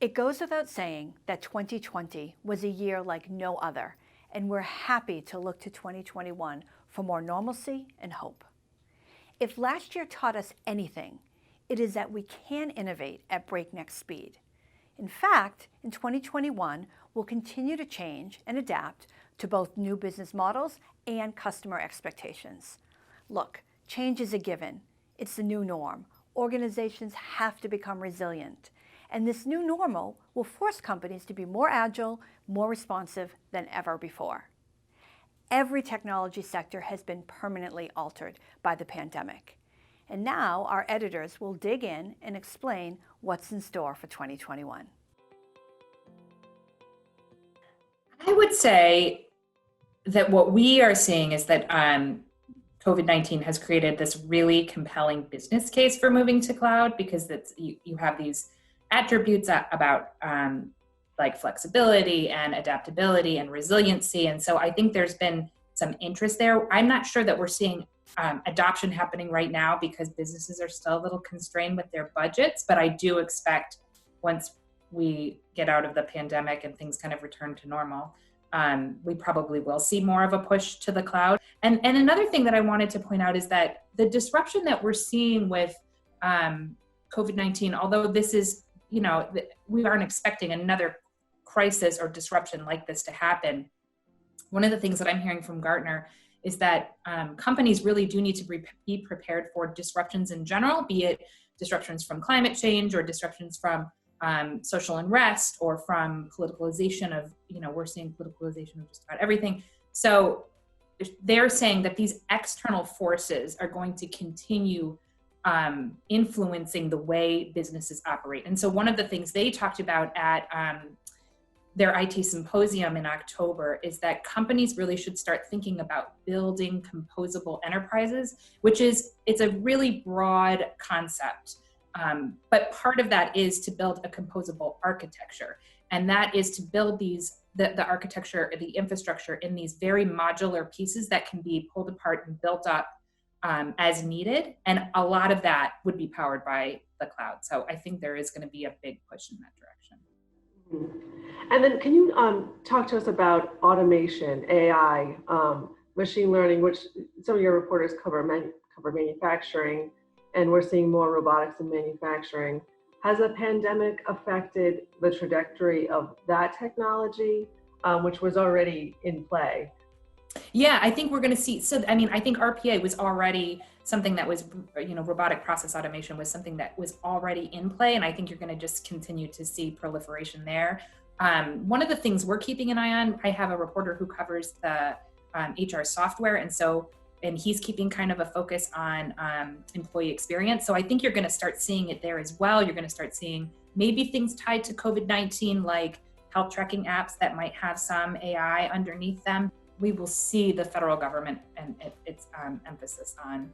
It goes without saying that 2020 was a year like no other, and we're happy to look to 2021 for more normalcy and hope. If last year taught us anything, it is that we can innovate at breakneck speed. In fact, in 2021, we'll continue to change and adapt to both new business models and customer expectations. Look, change is a given. It's the new norm. Organizations have to become resilient. And this new normal will force companies to be more agile, more responsive than ever before. Every technology sector has been permanently altered by the pandemic. And now our editors will dig in and explain what's in store for 2021. I would say that what we are seeing is that COVID-19 has created this really compelling business case for moving to cloud, because you have these attributes about like flexibility and adaptability and resiliency. And so I think there's been some interest there. I'm not sure that we're seeing adoption happening right now because businesses are still a little constrained with their budgets, but I do expect once we get out of the pandemic and things kind of return to normal, we probably will see more of a push to the cloud. And another thing that I wanted to point out is that the disruption that we're seeing with COVID-19, although this is, we aren't expecting another crisis or disruption like this to happen. One of the things that I'm hearing from Gartner is that companies really do need to be prepared for disruptions in general, be it disruptions from climate change or disruptions from social unrest or from politicalization of, we're seeing politicalization of just about everything. So they're saying that these external forces are going to continue influencing the way businesses operate. And so one of the things they talked about at their IT symposium in October is that companies really should start thinking about building composable enterprises, it's a really broad concept. But part of that is to build a composable architecture. And that is to build the architecture, the infrastructure in these very modular pieces that can be pulled apart and built up as needed. And a lot of that would be powered by the cloud. So I think there is going to be a big push in that direction. And then can you talk to us about automation, AI, machine learning, which some of your reporters cover manufacturing, and we're seeing more robotics in manufacturing. Has the pandemic affected the trajectory of that technology, which was already in play? Yeah, I think we're going to see. I think RPA was already something that was, robotic process automation was something that was already in play. And I think you're going to just continue to see proliferation there. One of the things we're keeping an eye on, I have a reporter who covers the HR software. And he's keeping kind of a focus on employee experience. So I think you're going to start seeing it there as well. You're going to start seeing maybe things tied to COVID-19, like health tracking apps that might have some AI underneath them. We will see the federal government and its emphasis on,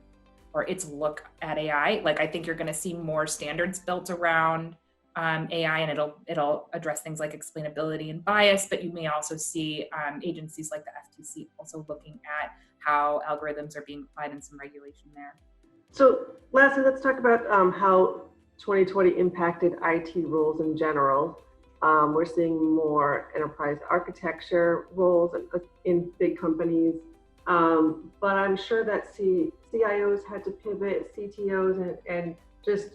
or its look at AI. Like, I think you're going to see more standards built around AI, and it'll address things like explainability and bias, but you may also see agencies like the FTC also looking at how algorithms are being applied and some regulation there. So lastly, let's talk about how 2020 impacted IT roles in general. We're seeing more enterprise architecture roles in big companies, but I'm sure that CIOs had to pivot, CTOs, and just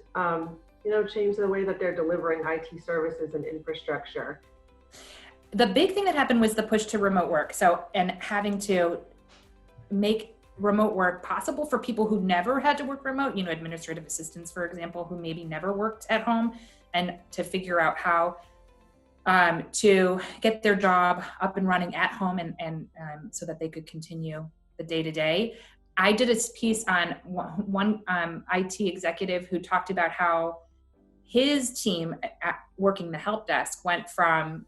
change the way that they're delivering IT services and infrastructure. The big thing that happened was the push to remote work. And having to make remote work possible for people who never had to work remote, administrative assistants, for example, who maybe never worked at home, and to figure out how to get their job up and running at home and so that they could continue the day-to-day. I did a piece on one IT executive who talked about how his team working the help desk went from,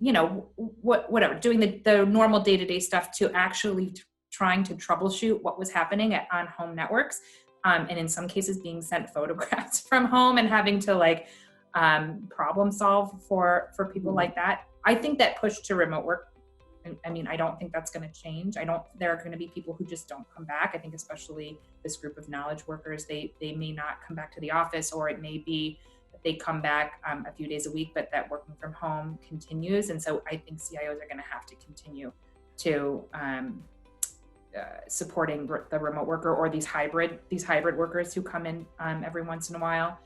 doing the normal day-to-day stuff to actually trying to troubleshoot what was happening on home networks. And in some cases being sent photographs from home and having to problem solve for people like that. I think that push to remote work, I don't think that's going to change. There are going to be people who just don't come back. I think especially this group of knowledge workers, they may not come back to the office, or it may be they come back a few days a week, but that working from home continues. And so I think CIOs are going to have to continue to supporting the remote worker or these hybrid workers who come in every once in a while.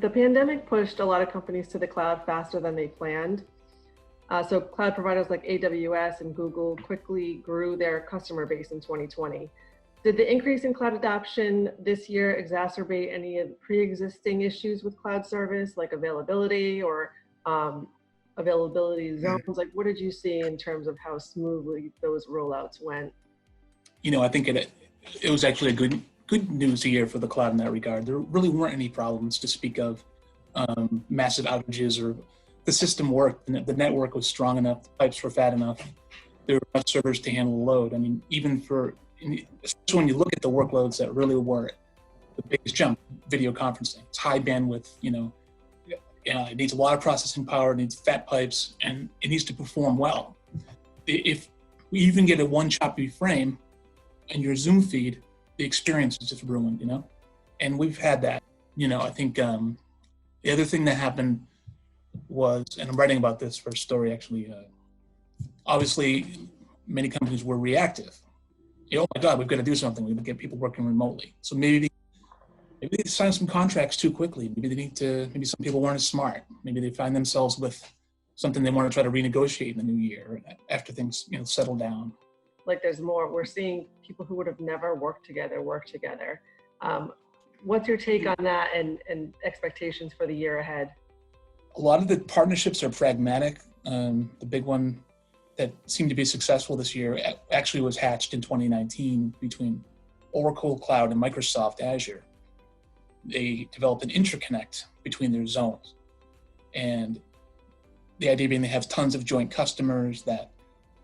The pandemic pushed a lot of companies to the cloud faster than they planned. So cloud providers like AWS and Google quickly grew their customer base in 2020. Did the increase in cloud adoption this year exacerbate any of the pre-existing issues with cloud service, like availability or availability zones? Like, what did you see in terms of how smoothly those rollouts went? I think it was actually a good news year for the cloud in that regard. There really weren't any problems to speak of, massive outages, or the system worked, and the network was strong enough, the pipes were fat enough, there were enough servers to handle the load. I mean, especially when you look at the workloads that really were the biggest jump, video conferencing. It's high bandwidth, it needs a lot of processing power, it needs fat pipes, and it needs to perform well. If we even get a one choppy frame in your Zoom feed, the experience is just ruined, And we've had that. I think the other thing that happened was, and I'm writing about this for a story actually, obviously many companies were reactive. Oh my God, we've got to do something. We've got to get people working remotely. So maybe they sign some contracts too quickly. Maybe some people weren't as smart. Maybe they find themselves with something they want to try to renegotiate in the new year after things, settle down. Like there's more, we're seeing people who would have never worked together work together. What's your take on that and expectations for the year ahead? A lot of the partnerships are pragmatic. The big one that seemed to be successful this year actually was hatched in 2019 between Oracle Cloud and Microsoft Azure. They developed an interconnect between their zones. And the idea being they have tons of joint customers that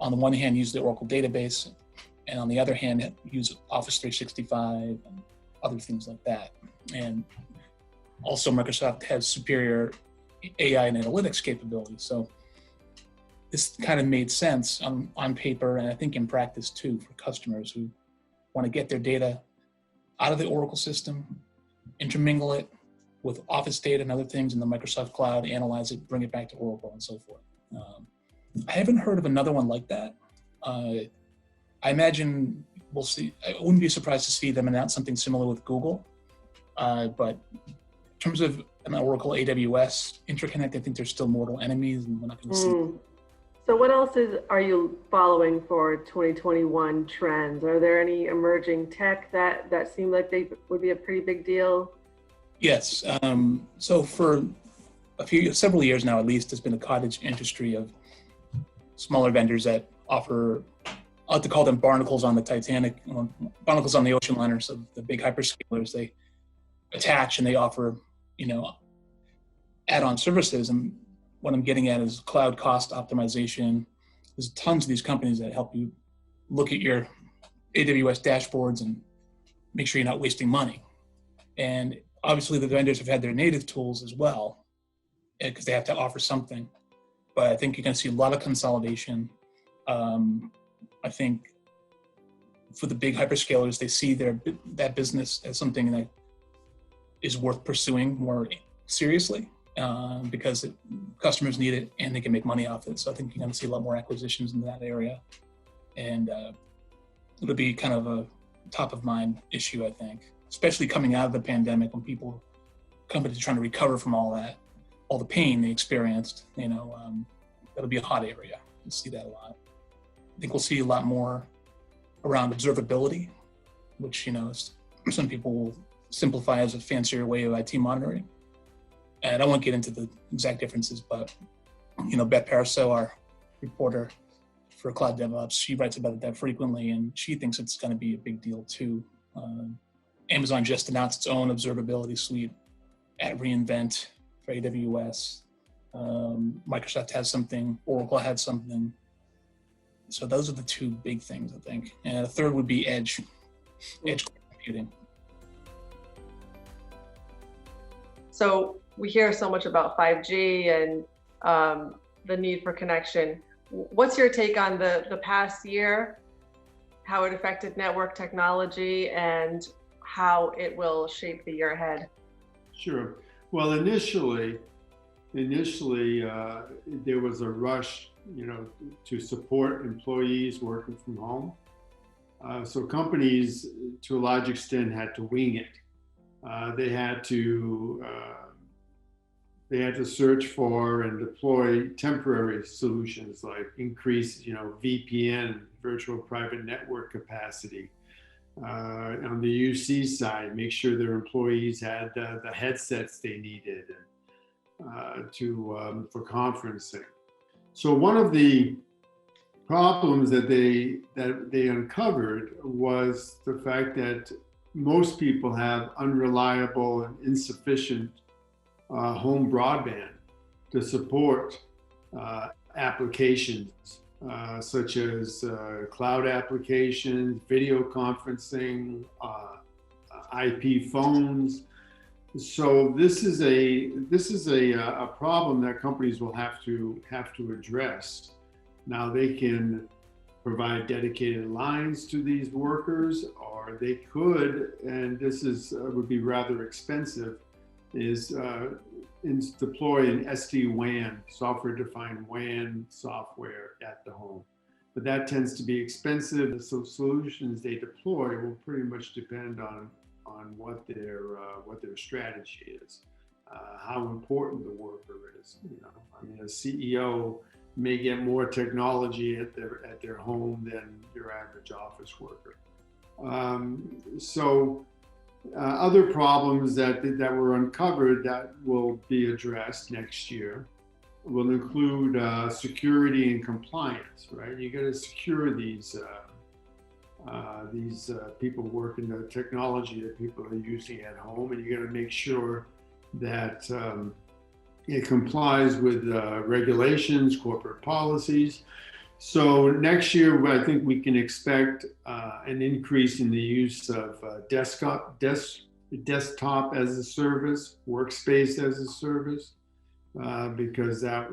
on the one hand use the Oracle database, and on the other hand use Office 365 and other things like that. And also Microsoft has superior AI and analytics capabilities. So this kind of made sense on paper, and I think in practice too, for customers who want to get their data out of the Oracle system, intermingle it with Office data and other things in the Microsoft cloud, analyze it, bring it back to Oracle, and so forth. I haven't heard of another one like that. I imagine we'll see. I wouldn't be surprised to see them announce something similar with Google. But in terms of an Oracle AWS interconnect, I think there's still mortal enemies, and we're not going to see. So what else are you following for 2021 trends? Are there any emerging tech that seem like they would be a pretty big deal? Yes. So for several years now, at least, there's been a cottage industry of smaller vendors that offer, I like to call them barnacles on the Titanic, barnacles on the ocean liner. So the big hyperscalers, they attach and they offer, add-on services. And what I'm getting at is cloud cost optimization. There's tons of these companies that help you look at your AWS dashboards and make sure you're not wasting money. And obviously the vendors have had their native tools as well, because they have to offer something. But I think you're going to see a lot of consolidation. I think for the big hyperscalers, they see that business as something that is worth pursuing more seriously, because customers need it and they can make money off it. So I think you're going to see a lot more acquisitions in that area. And it'll be kind of a top of mind issue, I think, especially coming out of the pandemic when companies are trying to recover from all the pain they experienced. That'll be a hot area. You'll see that a lot. I think we'll see a lot more around observability, which, some people will simplify as a fancier way of IT monitoring. And I won't get into the exact differences, but, Beth Paraso, our reporter for Cloud DevOps, she writes about that frequently, and she thinks it's going to be a big deal too. Amazon just announced its own observability suite at reInvent for AWS. Microsoft has something, Oracle had something. So those are the two big things, I think. And the third would be edge computing. So we hear so much about 5G and the need for connection. What's your take on the past year, how it affected network technology, and how it will shape the year ahead? Sure. Well, initially, there was a rush, to support employees working from home. So companies, to a large extent, had to wing it. They had to search for and deploy temporary solutions like increase, VPN, virtual private network capacity. On the UC side, make sure their employees had the headsets they needed for conferencing. So one of the problems that they uncovered was the fact that most people have unreliable and insufficient home broadband to support applications such as cloud applications, video conferencing, IP phones. So this is a problem that companies will have to address. Now they can provide dedicated lines to these workers, or they could, and this would be rather expensive, is deploy an SD-WAN, software-defined WAN software at the home. But that tends to be expensive, so solutions they deploy will pretty much depend on what their strategy is, how important the worker is. I mean, a CEO may get more technology at their home than your average office worker. Other problems that were uncovered that will be addressed next year will include security and compliance. Right, you got to secure these people working the technology that people are using at home, and you got to make sure that it complies with regulations, corporate policies. So next year, I think we can expect an increase in the use of desktop as a service, workspace as a service, because that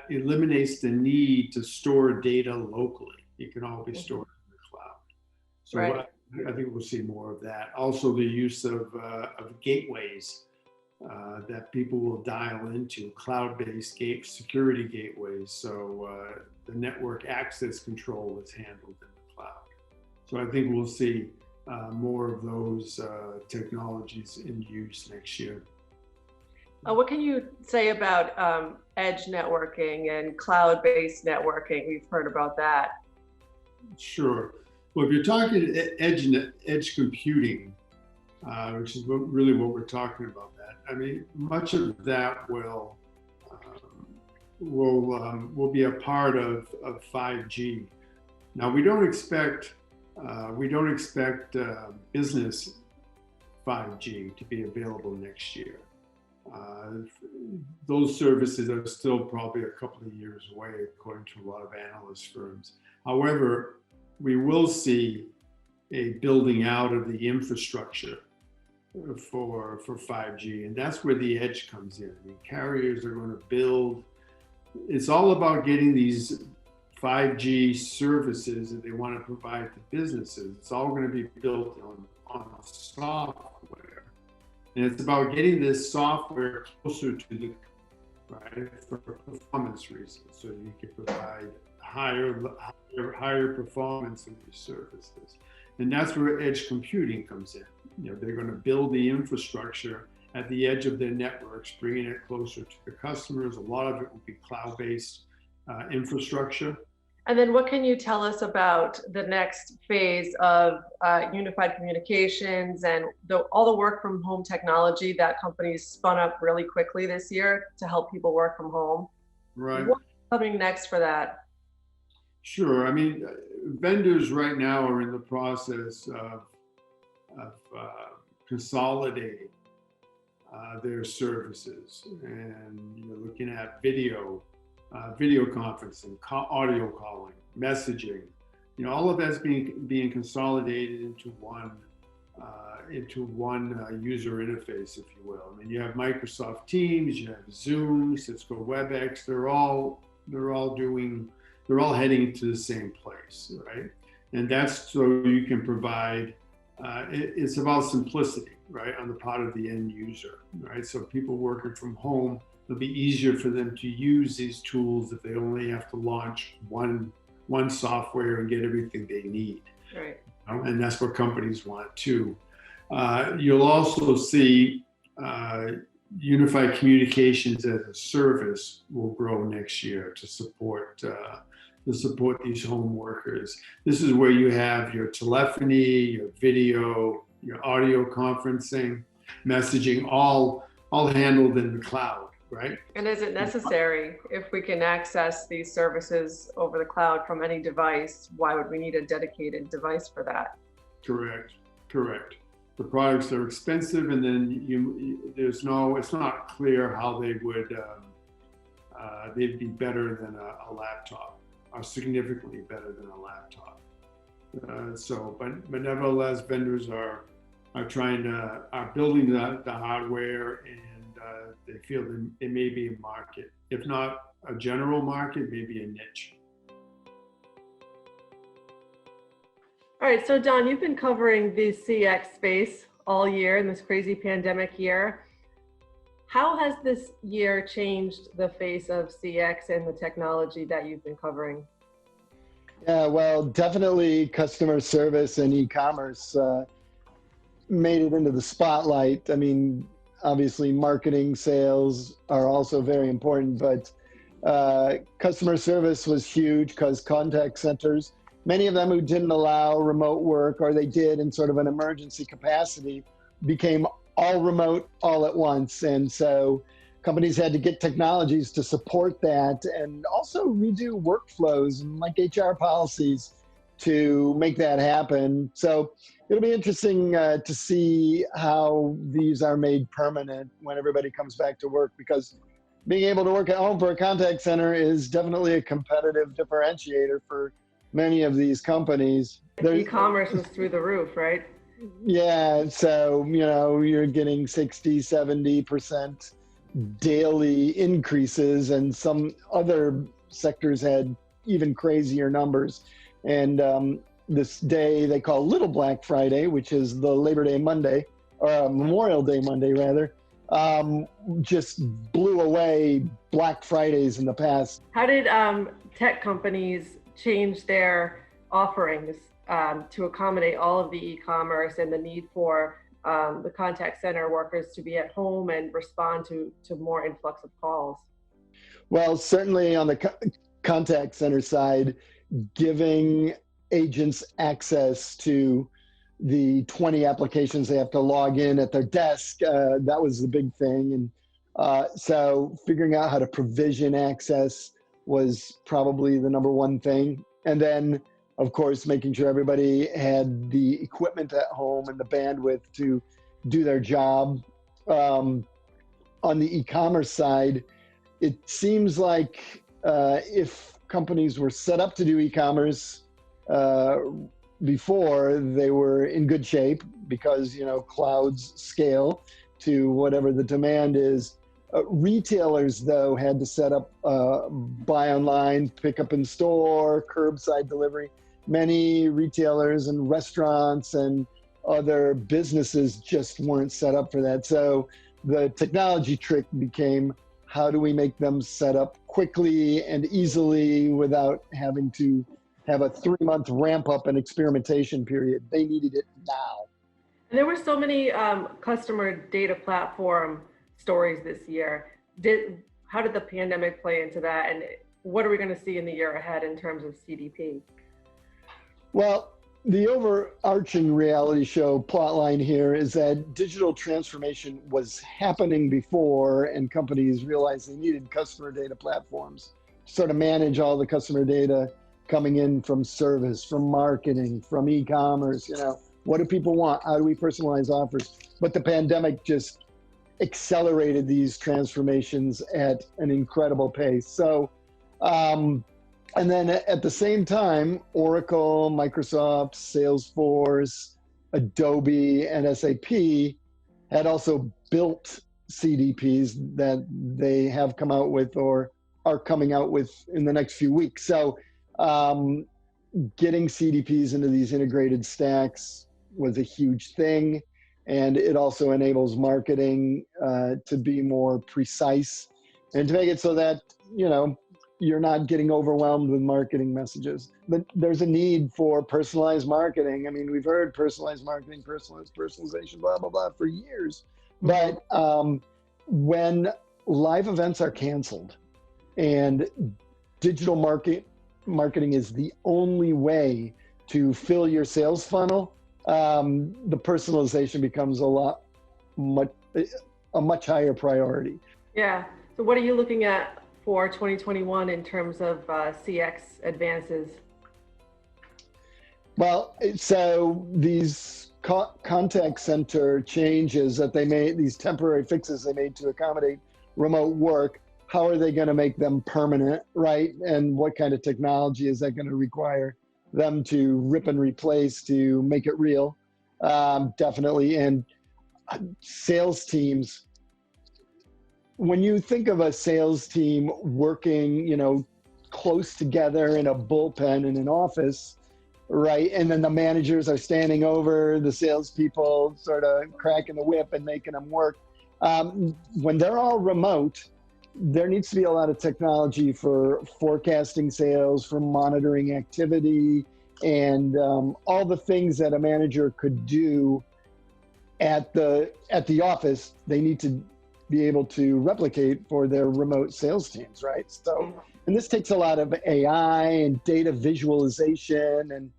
eliminates the need to store data locally. It can all be stored in the cloud. So right. I think we'll see more of that. Also, the use of gateways. That people will dial into, cloud-based security gateways, so the network access control is handled in the cloud. So I think we'll see more of those technologies in use next year. What can you say about edge networking and cloud-based networking? We've heard about that. Sure. Well, if you're talking edge computing, which is really what we're talking about. I mean, much of that will be a part of 5G. Now, we don't expect business 5G to be available next year. Those services are still probably a couple of years away, according to a lot of analyst firms. However, we will see a building out of the infrastructure for 5G, and that's where the edge comes in. The carriers are going to build. It's all about getting these 5G services that they want to provide to businesses. It's all going to be built on software, and it's about getting this software closer to the for performance reasons, so you can provide higher performance in these services. And that's where edge computing comes in. They're going to build the infrastructure at the edge of their networks, bringing it closer to the customers. A lot of it will be cloud-based infrastructure. And then what can you tell us about the next phase of unified communications and all the work from home technology that companies spun up really quickly this year to help people work from home? Right. What's coming next for that? Sure. I mean, vendors right now are in the process of consolidating their services, and you're looking at video conferencing, audio calling, messaging. All of that's being consolidated into one user interface, if you will. I mean, you have Microsoft Teams, you have Zoom, Cisco WebEx. They're all heading to the same place, right? And that's so you can provide it's about simplicity, right, on the part of the end user, right? So people working from home, it'll be easier for them to use these tools if they only have to launch one software and get everything they need. Right. And that's what companies want too. You'll also see unified communications as a service will grow next year to support these home workers. This is where you have your telephony, your video, your audio conferencing, messaging, all handled in the cloud, right? And is it necessary if we can access these services over the cloud from any device? Why would we need a dedicated device for that? Correct. The products are expensive, and then it's not clear how they would they'd be better than a laptop, or significantly better than a laptop. But nevertheless, vendors are building the hardware, and they feel that it may be a market, if not a general market, maybe a niche. All right, so Don, you've been covering the CX space all year in this crazy pandemic year. How has this year changed the face of CX and the technology that you've been covering? Yeah, well, definitely customer service and e-commerce made it into the spotlight. I mean, obviously marketing, sales are also very important, but customer service was huge because contact centers, many of them who didn't allow remote work, or they did in sort of an emergency capacity, became all remote all at once. And so companies had to get technologies to support that, and also redo workflows and like HR policies to make that happen. So it'll be interesting to see how these are made permanent when everybody comes back to work, because being able to work at home for a contact center is definitely a competitive differentiator for many of these companies. E-commerce was through the roof, right? Yeah, so, you're getting 60, 70% daily increases, and some other sectors had even crazier numbers. And this day they call Little Black Friday, which is the Labor Day Monday, or Memorial Day Monday rather, just blew away Black Fridays in the past. How did tech companies change their offerings to accommodate all of the e-commerce and the need for the contact center workers to be at home and respond to more influx of calls? Well, certainly on the contact center side, giving agents access to the 20 applications they have to log in at their desk, that was the big thing. And so figuring out how to provision access was probably the number one thing. And then, of course, making sure everybody had the equipment at home and the bandwidth to do their job. On the e-commerce side, it seems like if companies were set up to do e-commerce before, they were in good shape because, clouds scale to whatever the demand is. Retailers, though, had to set up buy online, pick up in store, curbside delivery. Many retailers and restaurants and other businesses just weren't set up for that. So the technology trick became, how do we make them set up quickly and easily without having to have a 3-month ramp up and experimentation period? They needed it now. And there were so many customer data platform stories this year. How did the pandemic play into that? And what are we going to see in the year ahead in terms of CDP? Well, the overarching reality show plotline here is that digital transformation was happening before, and companies realized they needed customer data platforms to sort of manage all the customer data coming in from service, from marketing, from e-commerce. What do people want? How do we personalize offers? But the pandemic just accelerated these transformations at an incredible pace. So, and then at the same time, Oracle, Microsoft, Salesforce, Adobe, and SAP had also built CDPs that they have come out with or are coming out with in the next few weeks. So getting CDPs into these integrated stacks was a huge thing. And it also enables marketing to be more precise and to make it so that, you know, you're not getting overwhelmed with marketing messages. But there's a need for personalized marketing. I mean, we've heard personalized marketing, personalization, blah, blah, blah for years. But when live events are canceled and digital marketing is the only way to fill your sales funnel, the personalization becomes a much higher priority. Yeah. So what are you looking at for 2021 in terms of CX advances? Well, so these contact center changes that they made, these temporary fixes they made to accommodate remote work, how are they going to make them permanent, right? And what kind of technology is that going to require them to rip and replace to make it real? Definitely. And sales teams, when you think of a sales team working, you know, close together in a bullpen in an office, right? And then the managers are standing over the salespeople, sort of cracking the whip and making them work. When they're all remote, there needs to be a lot of technology for forecasting sales, for monitoring activity, and all the things that a manager could do at the office, they need to be able to replicate for their remote sales teams, right? So, and this takes a lot of AI and data visualization. And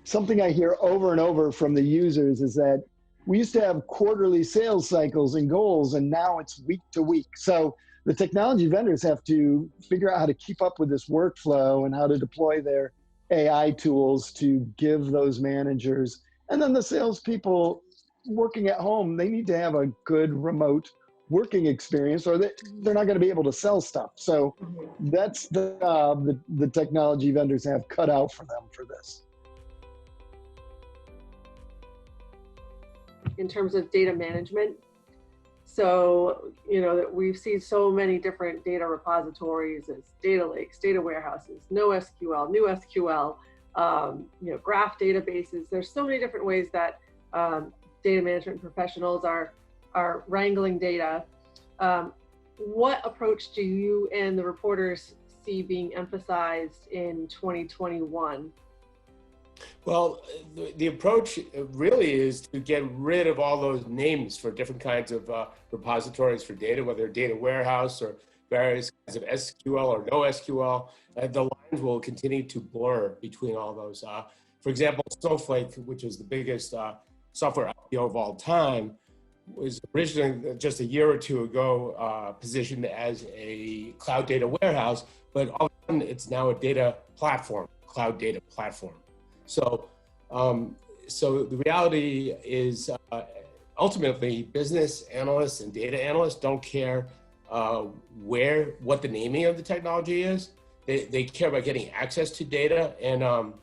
something I hear over and over from the users is that we used to have quarterly sales cycles and goals, and now it's week to week. So the technology vendors have to figure out how to keep up with this workflow and how to deploy their AI tools to give those managers. And then the salespeople working at home, they need to have a good remote working experience, or they're not going to be able to sell stuff. So that's the technology vendors have cut out for them for this. In terms of data management, so, you know, that we've seen so many different data repositories as data lakes, data warehouses, NoSQL, new SQL, you know, graph databases. There's so many different ways that data management professionals are wrangling data. What approach do you and the reporters see being emphasized in 2021? Well, the approach really is to get rid of all those names for different kinds of repositories for data, whether data warehouse or various kinds of SQL or NoSQL. The lines will continue to blur between all those. For example, Snowflake, which is the biggest software IPO of all time, was originally just a year or two ago positioned as a cloud data warehouse, but all of a sudden it's now a data platform, cloud data platform. So, so the reality is ultimately business analysts and data analysts don't care what the naming of the technology is. They care about getting access to data and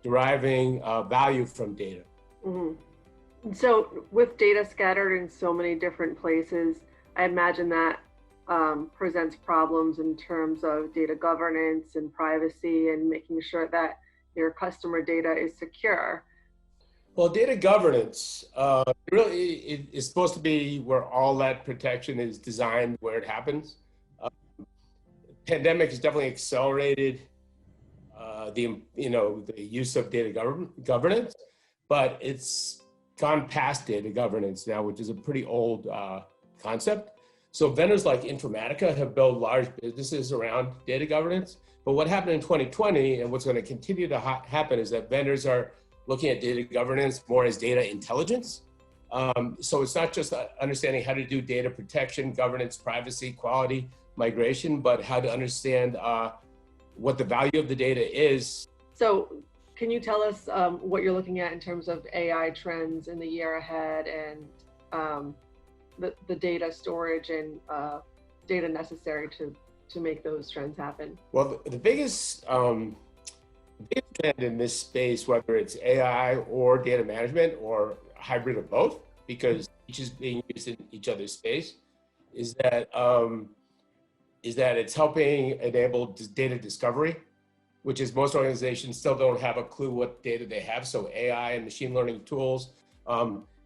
deriving value from data. Mm-hmm. So with data scattered in so many different places, I imagine that presents problems in terms of data governance and privacy and making sure that your customer data is secure. Well, data governance really is supposed to be where all that protection is designed, where it happens. Pandemic has definitely accelerated the use of data governance, but it's gone past data governance now, which is a pretty old concept. So vendors like Informatica have built large businesses around data governance. But what happened in 2020 and what's going to continue to happen is that vendors are looking at data governance more as data intelligence. So it's not just understanding how to do data protection, governance, privacy, quality, migration, but how to understand what the value of the data is. So can you tell us what you're looking at in terms of AI trends in the year ahead and the data storage and data necessary to make those trends happen? Well, the biggest trend in this space, whether it's AI or data management or hybrid of both, because each is being used in each other's space, is that it's helping enable data discovery, which is most organizations still don't have a clue what data they have. So AI and machine learning tools,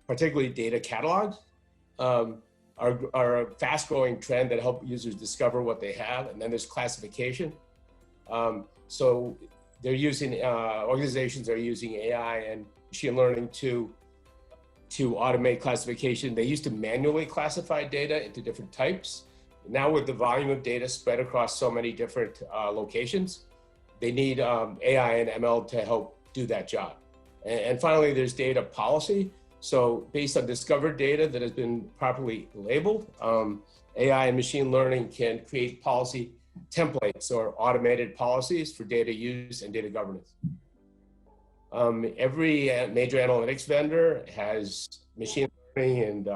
particularly data catalogs, are a fast-growing trend that help users discover what they have. And then there's classification. So they're using, organizations are using AI and machine learning to automate classification. They used to manually classify data into different types. Now with the volume of data spread across so many different locations, they need AI and ML to help do that job. And finally, there's data policy. So based on discovered data that has been properly labeled, AI and machine learning can create policy templates or automated policies for data use and data governance. Every major analytics vendor has machine learning and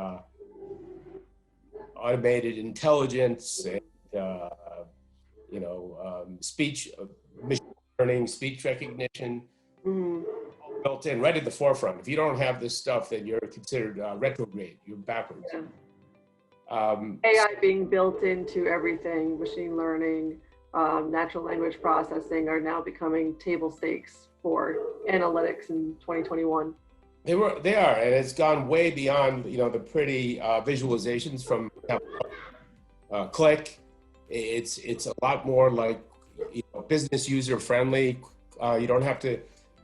automated intelligence and speech, machine learning, speech recognition, built in right at the forefront. If you don't have this stuff, then you're considered retrograde. You're backwards. Yeah. AI being built into everything, machine learning, natural language processing are now becoming table stakes for analytics in 2021. They are, and it's gone way beyond the pretty visualizations from Click. It's a lot more like business user friendly. You don't have to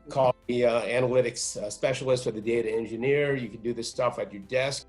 call the analytics specialist or the data engineer. You can do this stuff at your desk.